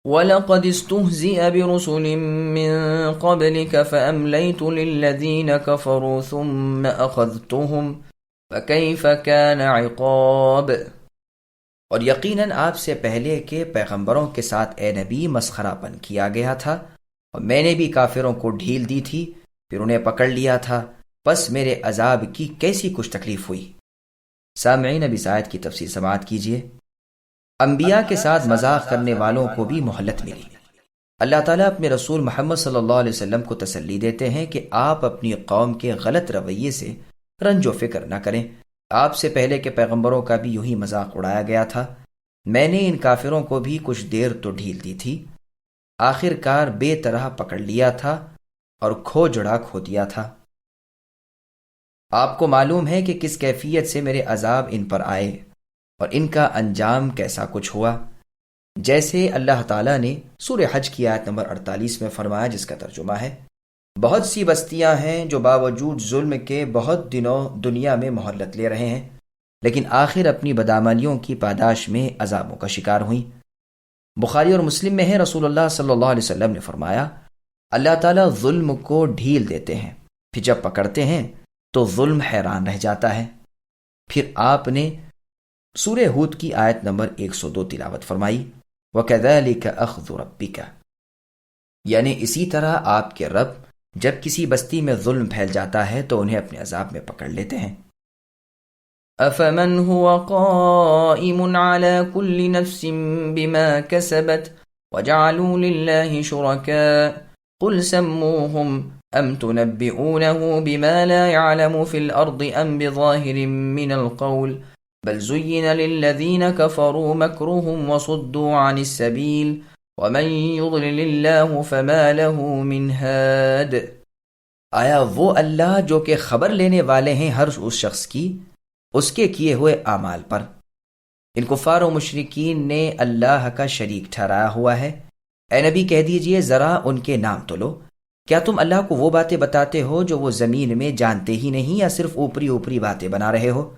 وَلَقَدِ اسْتُهْزِئَ بِرُسُلٍ مِّن قَبْلِكَ فَأَمْلَيْتُ لِلَّذِينَ كَفَرُوا ثُمَّ أَخَذْتُهُمْ فَكَيْفَ كَانَ عِقَابِ۔ اور یقیناً آپ سے پہلے کے پیغمبروں کے ساتھ اے نبی مسخرہ پن کیا گیا تھا، اور میں نے بھی کافروں کو ڈھیل دی تھی، پھر انہیں پکڑ لیا تھا، بس میرے عذاب کی کیسی کچھ تکلیف ہوئی۔ سامعین، اب اس آیت کی تفسیر سماعت کیجیے۔ انبیاء کے ساتھ مذاق کرنے والوں کو بھی مہلت ملی۔ اللہ تعالیٰ اپنے رسول محمد صلی اللہ علیہ وسلم کو تسلی دیتے ہیں کہ آپ اپنی قوم کے غلط رویے سے رنج و فکر نہ کریں۔ آپ سے پہلے کے پیغمبروں کا بھی یوں ہی مذاق اڑایا گیا تھا۔ میں نے ان کافروں کو بھی کچھ دیر تو ڈھیل دی تھی، آخر کار بے طرح پکڑ لیا تھا اور کھو جڑا کھو دیا تھا۔ آپ کو معلوم ہے کہ کس کیفیت سے میرے عذاب ان پر آئے اور ان کا انجام کیسا کچھ ہوا، جیسے اللہ تعالیٰ نے سورہ حج کی آیت نمبر 48 میں فرمایا، جس کا ترجمہ ہے، بہت سی بستیاں ہیں جو باوجود ظلم کے بہت دنوں دنیا میں مہلت لے رہے ہیں، لیکن آخر اپنی بدعملیوں کی پاداش میں عذابوں کا شکار ہوئیں۔ بخاری اور مسلم میں ہے، رسول اللہ صلی اللہ علیہ وسلم نے فرمایا، اللہ تعالیٰ ظلم کو ڈھیل دیتے ہیں، پھر جب پکڑتے ہیں تو ظلم حیران رہ جاتا ہے۔ پھر آپ نے سورہ ہود کی آیت نمبر 102 تلاوت فرمائی، وَكَذَلِكَ أَخْذُ رَبِّكَ، یعنی اسی طرح آپ کے رب جب کسی بستی میں ظلم پھیل جاتا ہے تو انہیں اپنے عذاب میں پکڑ لیتے ہیں۔ أَفَمَنْ هُوَ قَائِمٌ عَلَى كُلِّ نَفْسٍ بِمَا كَسَبَتْ وَجَعَلُوا لِلَّهِ شُرَكَاءَ قُلْ سَمُّوهُمْ أَمْ تُنَبِّئُونَهُ بِمَا لَا يَعْلَمُ فِي الْأَرْضِ أَمْ بِظَاهِرٍ مِّنَ الْقَوْلِ بَلْ زُيِّنَ لِلَّذِينَ كَفَرُوا مَكْرُهُمْ وَصُدُّوا عَنِ السَّبِيلِ وَمَن يُضْلِلِ اللَّهُ فَمَا لَهُ مِنْ هَادٍ۔ آیا وہ اللہ جو کہ خبر لینے والے ہیں ہر اس شخص کی اس کے کیے ہوئے اعمال پر، ان کفار و مشرکین نے اللہ کا شریک ٹھہرایا ہوا ہے۔ اے نبی کہہ دیجئے، ذرا ان کے نام تو لو۔ کیا تم اللہ کو وہ باتیں بتاتے ہو جو وہ زمین میں جانتے ہی نہیں، یا صرف اوپری اوپری باتیں بنا رہے ہو؟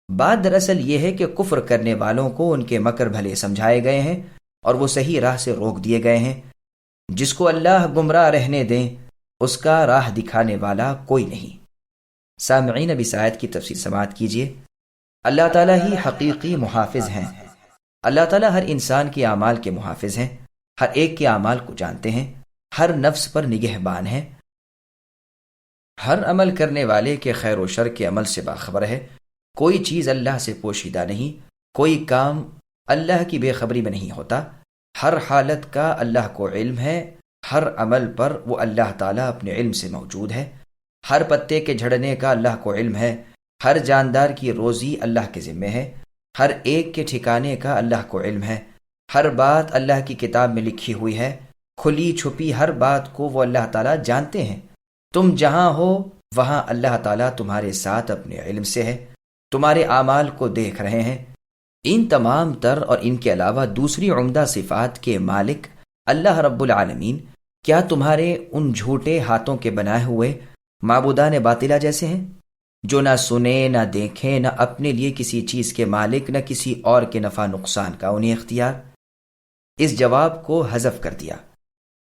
بات دراصل یہ ہے کہ کفر کرنے والوں کو ان کے مکر بھلے سمجھائے گئے ہیں اور وہ صحیح راہ سے روک دیے گئے ہیں۔ جس کو اللہ گمراہ رہنے دیں، اس کا راہ دکھانے والا کوئی نہیں۔ سامعین، اب اس آیت کی تفسیر سماعت کیجیے۔ اللہ تعالیٰ ہی حقیقی محافظ ہیں۔ اللہ تعالیٰ ہر انسان کے اعمال کے محافظ ہیں، ہر ایک کے اعمال کو جانتے ہیں، ہر نفس پر نگہبان ہیں، ہر عمل کرنے والے کے خیر و شر کے عمل سے باخبر ہے۔ کوئی چیز اللہ سے پوشیدہ نہیں، کوئی کام اللہ کی بے خبری میں نہیں ہوتا۔ ہر حالت کا اللہ کو علم ہے، ہر عمل پر وہ اللہ تعالیٰ اپنے علم سے موجود ہے۔ ہر پتے کے جھڑنے کا اللہ کو علم ہے، ہر جاندار کی روزی اللہ کے ذمے ہے، ہر ایک کے ٹھکانے کا اللہ کو علم ہے۔ ہر بات اللہ کی کتاب میں لکھی ہوئی ہے، کھلی چھپی ہر بات کو وہ اللہ تعالیٰ جانتے ہیں۔ تم جہاں ہو وہاں اللہ تعالیٰ تمہارے ساتھ اپنے علم سے ہے، تمہارے اعمال کو دیکھ رہے ہیں۔ ان تمام تر اور ان کے علاوہ دوسری عمدہ صفات کے مالک اللہ رب العالمین کیا تمہارے ان جھوٹے ہاتھوں کے بنائے ہوئے معبودان باطلہ جیسے ہیں، جو نہ سنیں نہ دیکھیں، نہ اپنے لیے کسی چیز کے مالک، نہ کسی اور کے نفع نقصان کا انہیں اختیار؟ اس جواب کو حذف کر دیا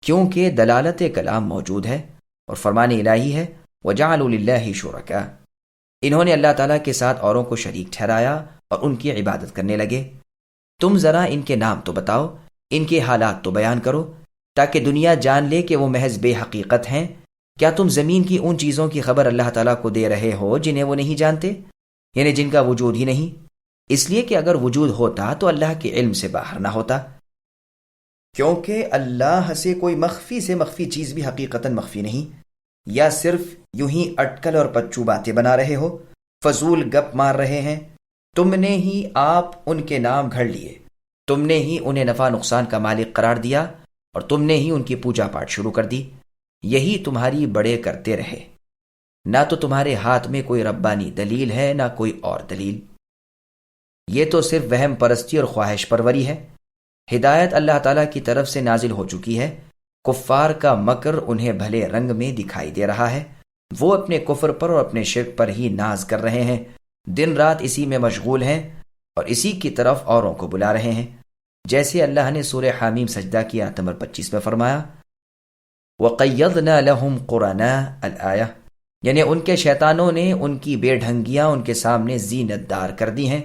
کیونکہ دلالت کلام موجود ہے اور فرمان الہی ہے، وَجَعَلُوا لِلَّهِ شُرَكَاءَ، انہوں نے اللہ تعالیٰ کے ساتھ اوروں کو شریک ٹھہرایا اور ان کی عبادت کرنے لگے۔ تم ذرا ان کے نام تو بتاؤ، ان کے حالات تو بیان کرو، تاکہ دنیا جان لے کہ وہ محض بے حقیقت ہیں۔ کیا تم زمین کی ان چیزوں کی خبر اللہ تعالیٰ کو دے رہے ہو جنہیں وہ نہیں جانتے، یعنی جن کا وجود ہی نہیں؟ اس لیے کہ اگر وجود ہوتا تو اللہ کے علم سے باہر نہ ہوتا، کیونکہ اللہ سے کوئی مخفی سے مخفی چیز بھی حقیقتاً مخفی نہیں۔ یا صرف یوں ہی اٹکل اور پچو باتیں بنا رہے ہو، فضول گپ مار رہے ہیں؟ تم نے ہی آپ ان کے نام گھڑ لیے، تم نے ہی انہیں نفع نقصان کا مالک قرار دیا اور تم نے ہی ان کی پوجا پاٹ شروع کر دی۔ یہی تمہاری بڑے کرتے رہے، نہ تو تمہارے ہاتھ میں کوئی ربانی دلیل ہے نہ کوئی اور دلیل۔ یہ تو صرف وہم پرستی اور خواہش پروری ہے۔ ہدایت اللہ تعالیٰ کی طرف سے نازل ہو چکی ہے، کفار کا مکر انہیں بھلے رنگ میں دکھائی دے رہا ہے۔ وہ اپنے کفر پر اور اپنے شرک پر ہی ناز کر رہے ہیں، دن رات اسی میں مشغول ہیں اور اسی کی طرف اوروں کو بلا رہے ہیں۔ جیسے اللہ نے سورہ حامیم سجدہ کی آیت نمبر 25 میں فرمایا وَقَيَّضْنَا لَهُمْ قُرَنَاءَ الآیہ، یعنی ان کے شیطانوں نے ان کی بے ڈھنگیاں ان کے سامنے زینت دار کر دی ہیں،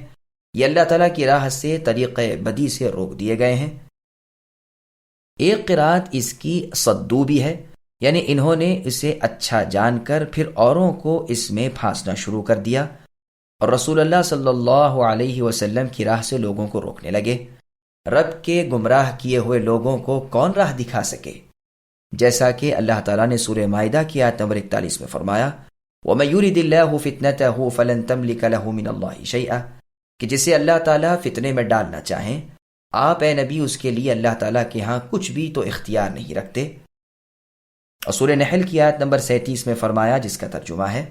یہ اللہ تعالیٰ کی راہ سے طریق بدی سے روک دیے گئے ہیں۔ ایک قرات اس کی صدو بھی ہے، یعنی انہوں نے اسے اچھا جان کر پھر اوروں کو اس میں پھانسنا شروع کر دیا اور رسول اللہ صلی اللہ علیہ وسلم کی راہ سے لوگوں کو روکنے لگے۔ رب کے گمراہ کیے ہوئے لوگوں کو کون راہ دکھا سکے؟ جیسا کہ اللہ تعالیٰ نے سورہ مائدہ کی آیت نمبر 41 میں فرمایا وَمَن يُرِدِ اللَّهُ فِتْنَتَهُ فَلَن تَمْلِكَ لَهُ مِنَ اللَّهِ شَيْئًا، کہ جسے اللہ تعالیٰ فتنے میں ڈالنا چاہیں آپ اے نبی اس کے لیے اللہ تعالیٰ کے ہاں کچھ بھی تو اختیار نہیں رکھتے۔ اور سورہ نحل کی آیت نمبر 37 میں فرمایا، جس کا ترجمہ ہے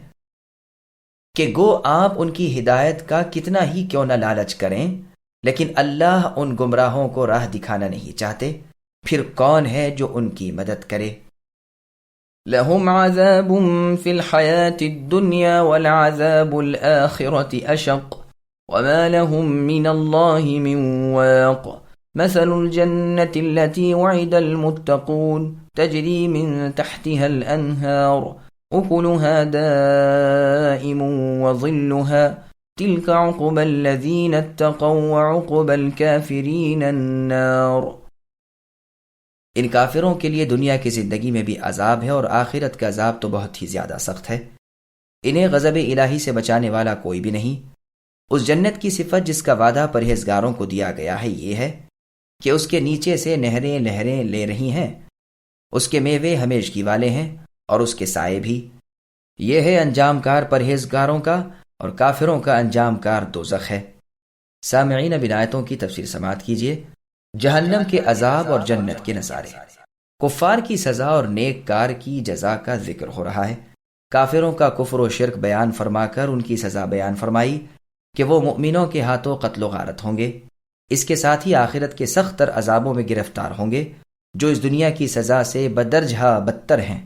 کہ گو آپ ان کی ہدایت کا کتنا ہی کیوں نہ لالچ کریں، لیکن اللہ ان گمراہوں کو راہ دکھانا نہیں چاہتے، پھر کون ہے جو ان کی مدد کرے؟ لهم عذاب في الحياة الدنيا والعذاب الآخرة أشق وما لهم من الله من واق مثل الجنة التي وعد المتقون تجري من تحتها الأنهار أكلها دائم وظلها تلك عقبى الذين اتقوا وعقبى الكافرين النار۔ ان کافروں کے لیے دنیا کی زندگی میں بھی عذاب ہے اور آخرت کا عذاب تو بہت ہی زیادہ سخت ہے، انہیں غضب الہی سے بچانے والا کوئی بھی نہیں۔ اس جنت کی صفت جس کا وعدہ پرہیزگاروں کو دیا گیا ہے یہ ہے کہ اس کے نیچے سے نہریں لہریں لے رہی ہیں، اس کے میوے ہمیشگی والے ہیں اور اس کے سائے بھی۔ یہ ہے انجام کار پرہیزگاروں کا، اور کافروں کا انجام کار دوزخ ہے۔ سامعین، اب ان آیتوں کی تفسیر سماعت کیجیے۔ جہنم کے عذاب اور جنت کے نظارے، کفار کی سزا اور نیک کار کی جزا کا ذکر ہو رہا ہے۔ کافروں کا کفر و شرک بیان فرما کر ان کی سزا بیان فرمائی کہ وہ مؤمنوں کے ہاتھوں قتل و غارت ہوں گے، اس کے ساتھ ہی آخرت کے سخت تر عذابوں میں گرفتار ہوں گے جو اس دنیا کی سزا سے بدرجہ بدتر ہیں۔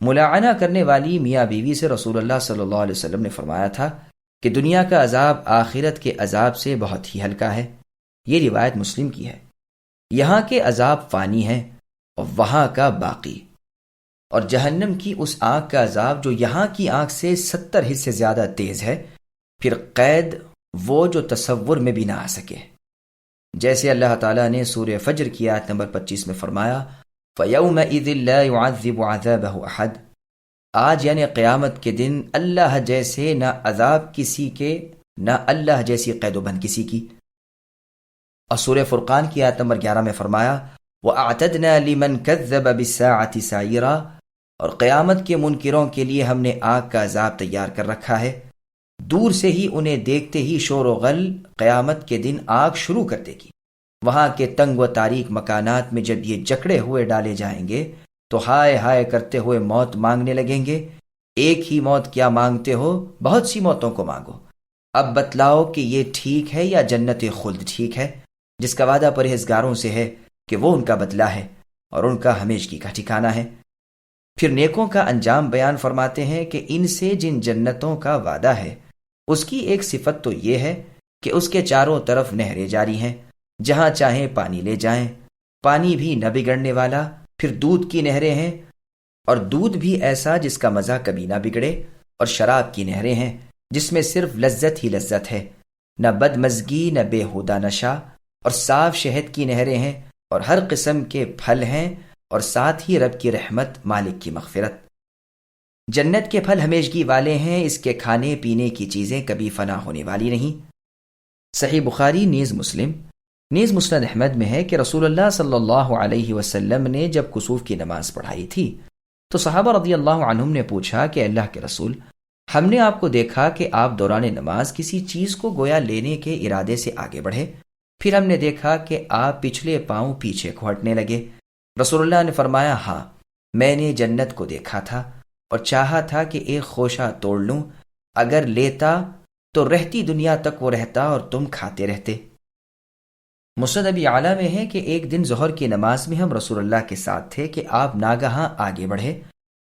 ملاعنہ کرنے والی میاں بیوی سے رسول اللہ صلی اللہ علیہ وسلم نے فرمایا تھا کہ دنیا کا عذاب آخرت کے عذاب سے بہت ہی ہلکا ہے۔ یہ روایت مسلم کی ہے۔ یہاں کے عذاب فانی ہیں اور وہاں کا باقی، اور جہنم کی اس آگ کا عذاب جو یہاں کی آگ سے 70 حصے زیادہ تیز ہے، پھر قید وہ جو تصور میں بھی نہ آ سکے۔ جیسے اللہ تعالیٰ نے سورہ فجر کی آیت نمبر 25 میں فرمایا فَيَوْمَئِذٍ لَا يُعَذِّبُ عَذَابَهُ أَحَدٌ، آج یعنی قیامت کے دن اللہ جیسے نہ عذاب کسی کے، نہ اللہ جیسی قید و بند کسی کی۔ اور سورہ فرقان کی آیت نمبر 11 میں فرمایا وَأَعْتَدْنَا لِمَنْ كَذَّبَ بِالسَّاعَةِ سَعِيرًا، اور قیامت کے منکروں کے لیے ہم نے آگ کا عذاب تیار کر رکھا ہے۔ دور سے ہی انہیں دیکھتے ہی شور و غل قیامت کے دن آگ شروع کر دے گی۔ وہاں کے تنگ و تاریک مکانات میں جب یہ جکڑے ہوئے ڈالے جائیں گے تو ہائے ہائے کرتے ہوئے موت مانگنے لگیں گے۔ ایک ہی موت کیا مانگتے ہو، بہت سی موتوں کو مانگو۔ اب بتلاؤ کہ یہ ٹھیک ہے یا جنت خلد ٹھیک ہے، جس کا وعدہ پرہیزگاروں سے ہے کہ وہ ان کا بدلہ ہے اور ان کا ہمیشگی کا ٹھکانہ ہے۔ پھر نیکوں کا انجام بیان فرماتے ہیں کہ ان سے جن جنتوں کا وعدہ ہے اس کی ایک صفت تو یہ ہے کہ اس کے چاروں طرف نہریں جاری ہیں، جہاں چاہیں پانی لے جائیں، پانی بھی نہ بگڑنے والا۔ پھر دودھ کی نہریں ہیں، اور دودھ بھی ایسا جس کا مزہ کبھی نہ بگڑے، اور شراب کی نہریں ہیں جس میں صرف لذت ہی لذت ہے، نہ بدمزگی نہ بےہودہ نشہ، اور صاف شہد کی نہریں ہیں، اور ہر قسم کے پھل ہیں، اور ساتھ ہی رب کی رحمت، مالک کی مغفرت۔ جنت کے پھل ہمیشگی والے ہیں، اس کے کھانے پینے کی چیزیں کبھی فنا ہونے والی نہیں۔ صحیح بخاری نیز مسلم نیز مسند احمد میں ہے کہ رسول اللہ صلی اللہ علیہ وسلم نے جب کسوف کی نماز پڑھائی تھی تو صحابہ رضی اللہ عنہم نے پوچھا کہ اللہ کے رسول، ہم نے آپ کو دیکھا کہ آپ دوران نماز کسی چیز کو گویا لینے کے ارادے سے آگے بڑھے، پھر ہم نے دیکھا کہ آپ پچھلے پاؤں پیچھے کو ہٹنے لگے۔ رسول اللہ نے فرمایا، ہاں، میں نے جنت کو دیکھا تھا اور چاہا تھا کہ ایک خوشہ توڑ لوں، اگر لیتا تو رہتی دنیا تک وہ رہتا اور تم کھاتے رہتے۔ مسند ابی اعلیٰ میں ہے کہ ایک دن ظہر کی نماز میں ہم رسول اللہ کے ساتھ تھے کہ آپ ناگہاں آگے بڑھے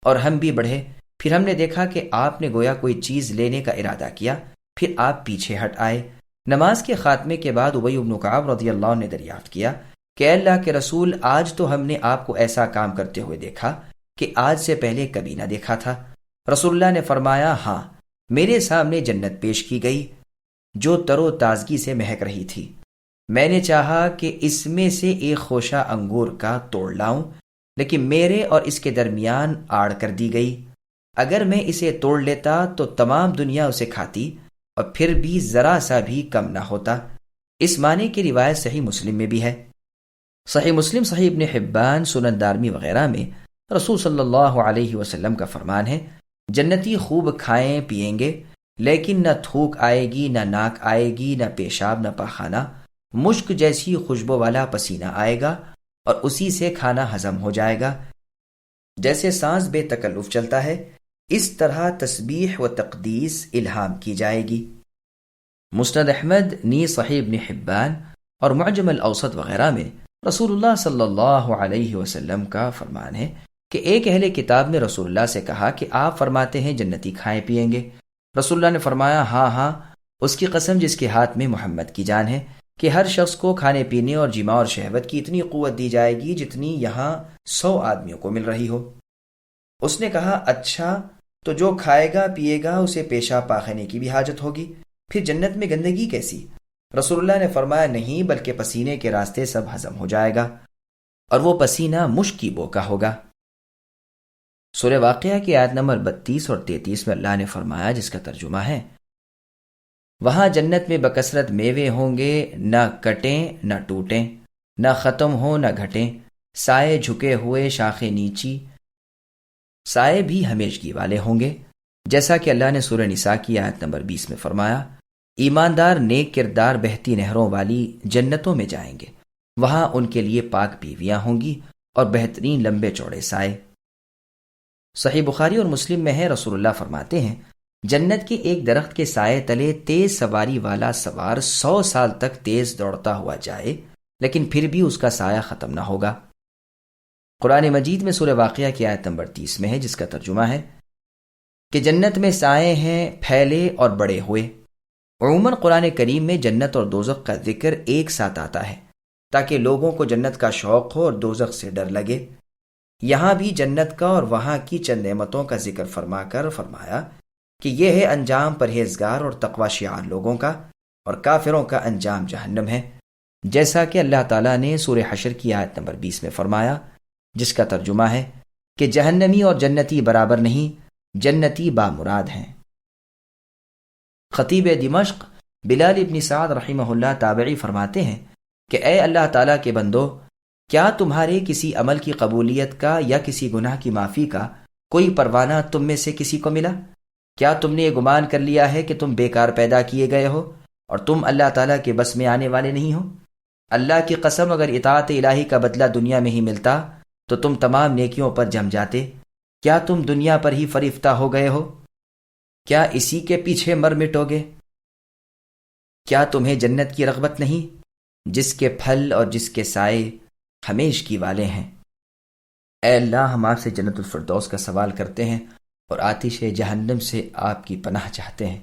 اور ہم بھی بڑھے، پھر ہم نے دیکھا کہ آپ نے گویا کوئی چیز لینے کا ارادہ کیا، پھر آپ پیچھے ہٹ آئے۔ نماز کے خاتمے کے بعد ابی بن کعب رضی اللہ عنہ نے دریافت کیا کہ اے اللہ کے رسول، آج تو ہم نے آپ کو ایسا کام کرتے ہوئے دیکھا کہ آج سے پہلے کبھی نہ دیکھا تھا۔ رسول اللہ نے فرمایا، ہاں، میرے سامنے جنت پیش کی گئی جو تر و تازگی سے مہک رہی تھی۔ میں نے چاہا کہ اس میں سے ایک خوشہ انگور کا توڑ لاؤں، لیکن میرے اور اس کے درمیان آڑ کر دی گئی۔ اگر میں اسے توڑ لیتا تو تمام دنیا اسے کھاتی اور پھر بھی ذرا سا بھی کم نہ ہوتا۔ اس معنی کی روایت صحیح مسلم میں بھی ہے۔ صحیح مسلم، صحیح ابن حبان، سنن دارمی وغیرہ میں رسول صلی اللہ علیہ وسلم کا فرمان ہے، جنتی خوب کھائیں پیئیں گے، لیکن نہ تھوک آئے گی، نہ ناک آئے گی، نہ پیشاب، نہ پاخانہ، مشک جیسی خوشبو والا پسینہ آئے گا اور اسی سے کھانا ہضم ہو جائے گا۔ جیسے سانس بے تکلف چلتا ہے، اس طرح تسبیح و تقدیس الہام کی جائے گی۔ مسند احمد، نی صحیح ابن حبان اور معجم الاوسط وغیرہ میں رسول اللہ صلی اللہ علیہ وسلم کا فرمان ہے کہ ایک اہل کتاب نے رسول اللہ سے کہا کہ آپ فرماتے ہیں جنتی کھائیں پیئیں گے۔ رسول اللہ نے فرمایا، ہاں ہاں، اس کی قسم جس کے ہاتھ میں محمد کی جان ہے کہ ہر شخص کو کھانے پینے اور جماع اور شہوت کی اتنی قوت دی جائے گی جتنی یہاں 100 آدمیوں کو مل رہی ہو۔ اس نے کہا، اچھا، تو جو کھائے گا پیے گا اسے پیشاب پاخانے کی بھی حاجت ہوگی، پھر جنت میں گندگی کیسی؟ رسول اللہ نے فرمایا، نہیں، بلکہ پسینے کے راستے سب ہضم ہو جائے گا اور وہ پسینہ مشک کی بو کا ہوگا۔ سورہ واقعہ کی آیت نمبر 32 اور 33 میں اللہ نے فرمایا، جس کا ترجمہ ہے، وہاں جنت میں بکثرت میوے ہوں گے، نہ کٹیں نہ ٹوٹیں، نہ ختم ہوں نہ گھٹیں، سائے جھکے ہوئے، شاخیں نیچی، سائے بھی ہمیشگی والے ہوں گے، جیسا کہ اللہ نے سورہ نساء کی آیت نمبر 20 میں فرمایا، ایماندار نیک کردار بہتی نہروں والی جنتوں میں جائیں گے، وہاں ان کے لیے پاک بیویاں ہوں گی اور بہترین لمبے چوڑے سائے۔ صحیح بخاری اور مسلم میں ہے، رسول اللہ فرماتے ہیں، جنت کے ایک درخت کے سائے تلے تیز سواری والا سوار 100 سال تک تیز دوڑتا ہوا جائے، لیکن پھر بھی اس کا سایہ ختم نہ ہوگا۔ قرآن مجید میں سورہ واقعہ کی آیت نمبر 30 میں ہے، جس کا ترجمہ ہے کہ جنت میں سائے ہیں پھیلے اور بڑے ہوئے۔ عموماً قرآن کریم میں جنت اور دوزخ کا ذکر ایک ساتھ آتا ہے تاکہ لوگوں کو جنت کا شوق ہو اور دوزخ سے ڈر لگے۔ یہاں بھی جنت کا اور وہاں کی چند نعمتوں کا ذکر فرما کر فرمایا کہ یہ ہے انجام پرہیزگار اور تقوی شعار لوگوں کا، اور کافروں کا انجام جہنم ہے، جیسا کہ اللہ تعالیٰ نے سورہ حشر کی آیت نمبر 20 میں فرمایا، جس کا ترجمہ ہے کہ جہنمی اور جنتی برابر نہیں، جنتی بامراد ہیں۔ خطیب دمشق بلال ابن سعد رحمہ اللہ تابعی فرماتے ہیں کہ اے اللہ تعالیٰ کے بندو، کیا تمہارے کسی عمل کی قبولیت کا یا کسی گناہ کی معافی کا کوئی پروانہ تم میں سے کسی کو ملا؟ کیا تم نے یہ گمان کر لیا ہے کہ تم بیکار پیدا کیے گئے ہو اور تم اللہ تعالیٰ کے بس میں آنے والے نہیں ہو؟ اللہ کی قسم، اگر اطاعت الہی کا بدلہ دنیا میں ہی ملتا تو تم تمام نیکیوں پر جم جاتے۔ کیا تم دنیا پر ہی فریفتہ ہو گئے ہو؟ کیا اسی کے پیچھے مر مٹو گے؟ کیا تمہیں جنت کی رغبت نہیں، جس کے پھل اور جس کے سائے ہمیشگی والے ہیں؟ اے اللہ، ہم آپ سے جنت الفردوس کا سوال کرتے ہیں اور آتش جہنم سے آپ کی پناہ چاہتے ہیں۔